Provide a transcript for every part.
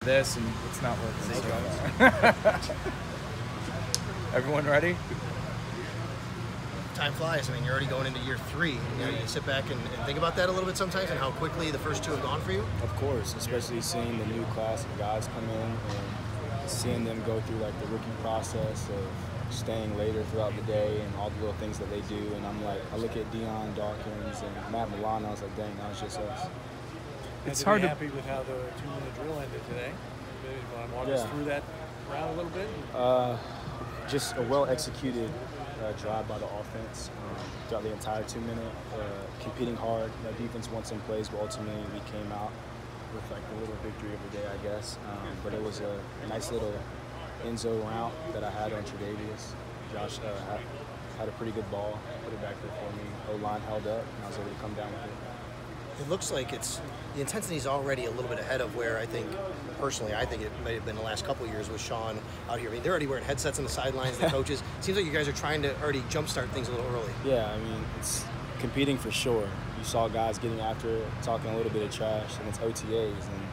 this and it's not working. Zay Jones. Everyone ready? Time flies. I mean, you're already going into year 3. You know, you sit back and think about that a little bit sometimes and how quickly the first 2 have gone for you. Of course, especially seeing the new class of guys come in and seeing them go through like the rookie process of staying later throughout the day and all the little things that they do. And I'm like, I look at Dion Dawkins and Matt Milano, I was like, dang, that was just us. It's hard to be happy with how the 2-minute drill ended today. Walk us through that round a little bit. Just a well-executed drive by the offense throughout the entire 2-minute, competing hard. The defense won some plays, but ultimately we came out with like the little victory of the day, I guess. But it was a nice little Enzo route that I had on Tre'Davious. Josh had a pretty good ball, put it back there for me. O-line held up, and I was able to come down with it. It looks like the intensity is already a little bit ahead of where I think it might have been the last couple of years with Sean out here. I mean, they're already wearing headsets on the sidelines, the coaches. Seems like you guys are trying to already jumpstart things a little early. Yeah, I mean, it's competing for sure. You saw guys getting after it, talking a little bit of trash, and it's OTAs, and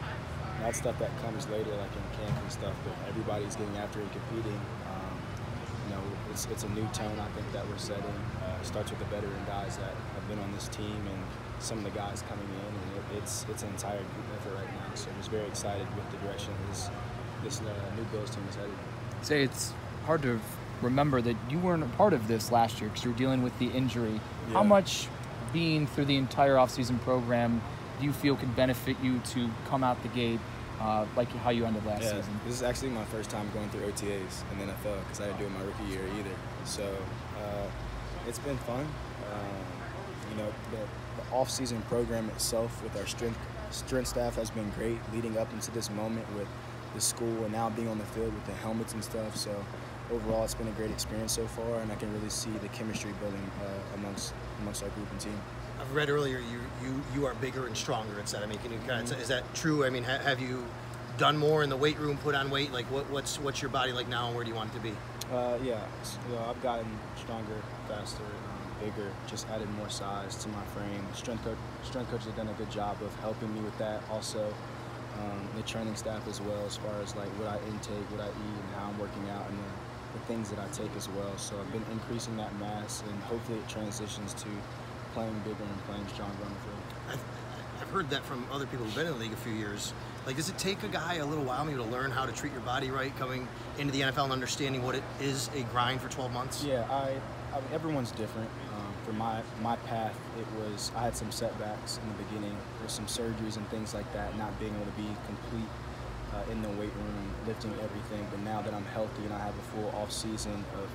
that's stuff that comes later, like in camp and stuff, but everybody's getting after it and competing. You know, it's a new tone, I think, that we're setting. It starts with the veteran guys that have been on this team and some of the guys coming in, and it's an entire group effort right now. So I'm just very excited with the direction this new Bills team is headed. Say it's hard to remember that you weren't a part of this last year because you were dealing with the injury. Yeah. How much being through the entire offseason program do you feel could benefit you to come out the gate like how you ended last season? This is actually my first time going through OTAs in the NFL because I didn't do it my rookie year either. So it's been fun. You know, the off-season program itself with our strength staff has been great leading up into this moment with the school and now being on the field with the helmets and stuff. So overall, it's been a great experience so far, and I can really see the chemistry building amongst our group and team. I've read earlier you are bigger and stronger. It said. I mean, can you kind of is that true? I mean, have you done more in the weight room, put on weight? Like, what's your body like now, and where do you want it to be? Yeah, you know, I've gotten stronger, faster, bigger, just added more size to my frame. Strength coaches have done a good job of helping me with that. Also, the training staff as well, as far as like what I intake, what I eat, and how I'm working out, and the things that I take as well. So I've been increasing that mass, and hopefully it transitions to playing bigger and playing stronger on the field. I've heard that from other people who've been in the league a few years. Like, does it take a guy a little while maybe to learn how to treat your body right coming into the NFL and understanding what it is a grind for 12 months? Yeah, I mean, everyone's different. For my path, I had some setbacks in the beginning. There's some surgeries and things like that, not being able to be complete in the weight room, lifting everything. But now that I'm healthy and I have a full off season of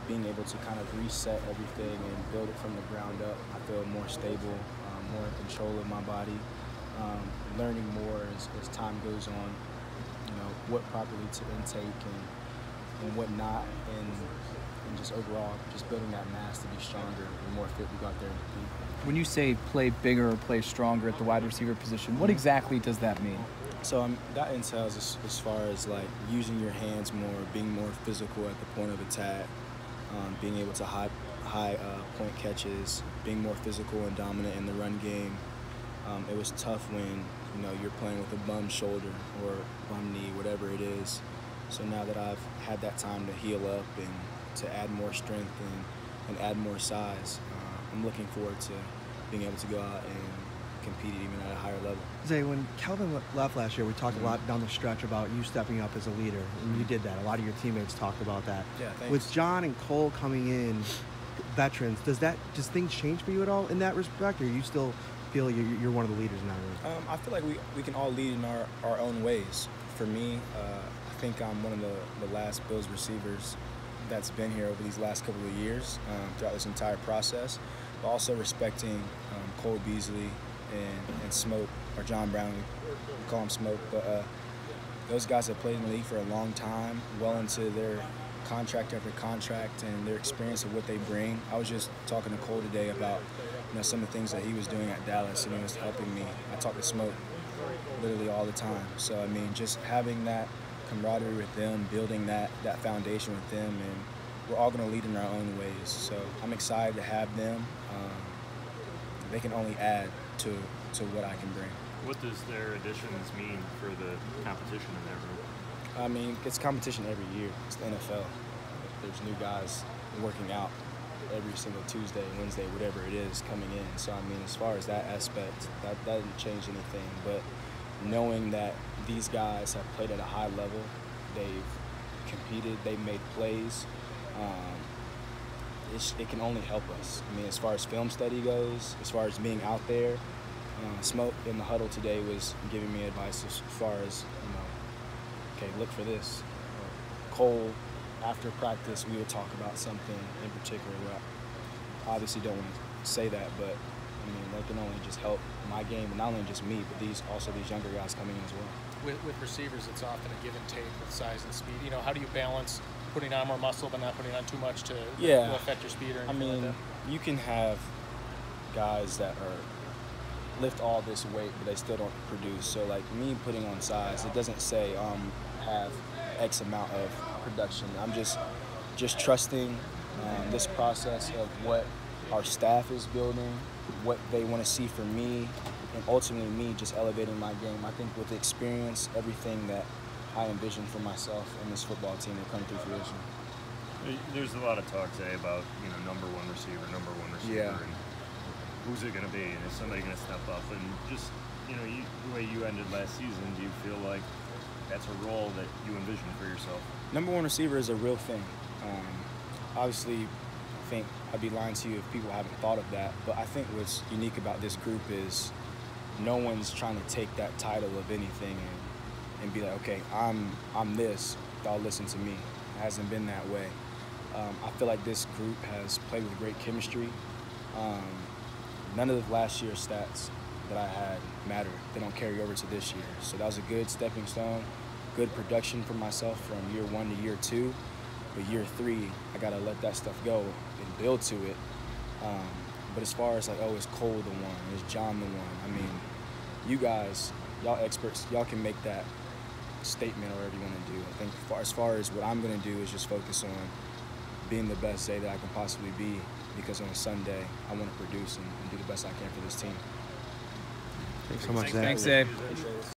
being able to kind of reset everything and build it from the ground up, I feel more stable, more in control of my body, learning more as time goes on, you know, what properly to intake and what not, and just overall, just building that mass to be stronger and more fit we got there. When you say play bigger or play stronger at the wide receiver position, what exactly does that mean? So that entails as far as like using your hands more, being more physical at the point of attack, being able to high point catches, being more physical and dominant in the run game. It was tough when you're playing with a bum shoulder or bum knee, whatever it is. So now that I've had that time to heal up and to add more strength and add more size, I'm looking forward to being able to go out and compete even at a higher level. Zay, when Kelvin left last year, we talked a lot down the stretch about you stepping up as a leader, and you did that. A lot of your teammates talked about that. Yeah, thanks. With John and Cole coming in, veterans, does things change for you at all in that respect, or you still feel you're one of the leaders in that room? I feel like we can all lead in our own ways. For me, I think I'm one of the last Bills receivers that's been here over these last couple of years throughout this entire process, but also respecting Cole Beasley and Smoke, or John Brown, we call him Smoke, but those guys have played in the league for a long time, well into their contract after contract, and their experience of what they bring. I was just talking to Cole today about some of the things that he was doing at Dallas, and he was helping me. I talk to Smoke literally all the time. So I mean, just having that camaraderie with them, building that foundation with them, and we're all going to lead in our own ways. So I'm excited to have them. They can only add to what I can bring. What does their additions mean for the competition in that room? I mean, it's competition every year. It's the NFL. There's new guys working out every single Tuesday, Wednesday, whatever it is, coming in. So, I mean, as far as that aspect, that doesn't change anything. But knowing that these guys have played at a high level, they've competed, they've made plays, it can only help us. I mean, as far as film study goes, as far as being out there, Smoke in the huddle today was giving me advice as far as, okay, look for this. Cole, after practice, we would talk about something in particular. I obviously don't want to say that, but I mean, that can only just help my game, and not only just me, but these younger guys coming in as well. With receivers, it's often a give and take with size and speed. How do you balance putting on more muscle but not putting on too much to will affect your speed or anything like that? You can have guys that lift all this weight, but they still don't produce. So, like me putting on size, it doesn't say have X amount of production. I'm just trusting this process of what our staff is building, what they want to see from me, and ultimately me just elevating my game. I think with experience, everything that I envision for myself and this football team will come to fruition. There's a lot of talk, Zay, about number one receiver, Yeah. and who's it going to be, and is somebody going to step up? And just the way you ended last season, do you feel like that's a role that you envision for yourself? Number one receiver is a real thing. Obviously, I think I'd be lying to you if people haven't thought of that, but I think what's unique about this group is no one's trying to take that title of anything and be like, okay, I'm this, y'all listen to me. It hasn't been that way. I feel like this group has played with great chemistry. None of the last year's stats that I had matter. They don't carry over to this year. So that was a good stepping stone, good production for myself from year 1 to year 2. But year 3, I got to let that stuff go and build to it. But as far as is Cole the one? Is John the one? I mean, you guys, y'all experts, y'all can make that statement or whatever you want to do. I think as far as what I'm going to do is just focus on being the best Zay that I can possibly be, because on a Sunday, I want to produce and do the best I can for this team. Thanks so much, Zay. Thanks, Zay.